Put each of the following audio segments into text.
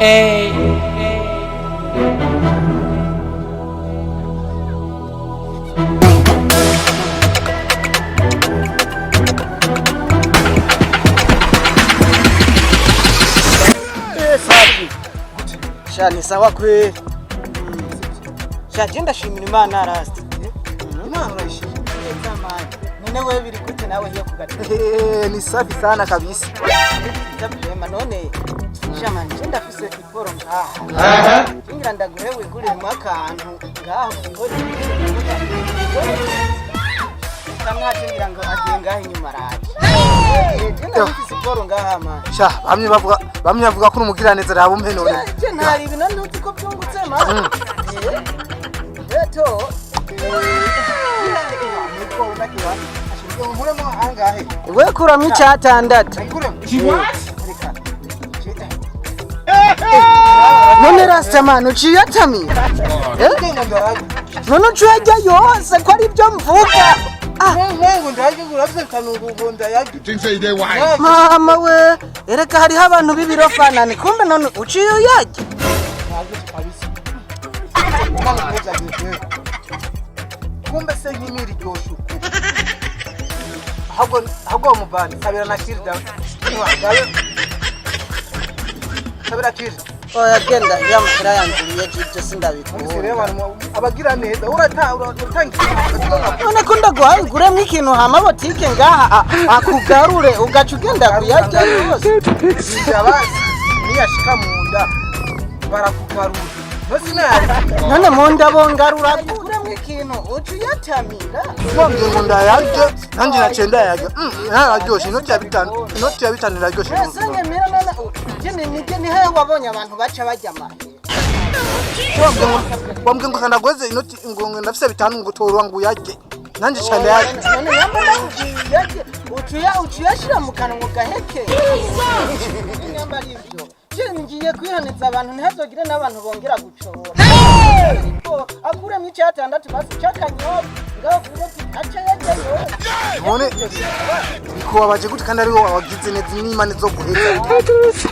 Shani sawa kwe. Shagenda shimira Imana rasta. Imana urayishimira. Zamani. None wewe biri gute nawe hiyo kugata. Ni safi sana kabisa. Ndabyema none. Shama ngenda fise iporo ngaha. Ngira ndaguhewe gure mu akantu ngaho ngori. Kamwa tingira ngo agenga inyuma raje. Ngenda fise iporo ngaha ma. Sha bamwe bavuga ko umugira neza rabo mpe none. Ntari ibintu ntuzi ko byungutse ma. Eto. Wewe kuramo icyatandatu. None rastamani uciyatamira. None uciyajya yose ko ari byo mvuga. Mama we, ereka hariho abantu b'ibirofanani kumbe none uciye uyajya. Kumbe se nyimiri joshu. Hago mubani sabira na kirda. Sabira kirda. Oya genda ya mukira yanjuriye jibyo sindabikora. Abagira neza uratangira. None ko ndaguhaye ugure mw'ikintu hama botike ngaha akugarure ugaca ugenda kuyajya yose. Niyashika munda barakugarura. None munda bongarura ugure mw'ikintu ucuyatamira. Wambye munda yaje nanjye nacenda yaje. Araryoshe inoti ya 5 iraryoshe. Senge mira none ni hehe wabonye abantu baca bajya mahera. Wambye ngo kandagoze inoti ngo ndafise 5 ngo torwa ngo yaje. Nanjye cyane yaje. None yambona yaje ucuyashira mu kanwa gaheke. Nyamba livyo. Ngiye kwihanitsa abantu ntihazogire n'abantu bongera gucora. Akure mu cyatandatu basi cyakanyo ngavuga ati acha yajeyo. None biko wabaje gute kandi ari wowe wagize neza n'Imana zo guheza.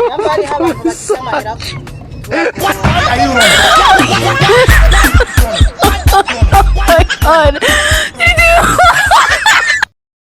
Nambari abantu bakisamahira. Oh my God.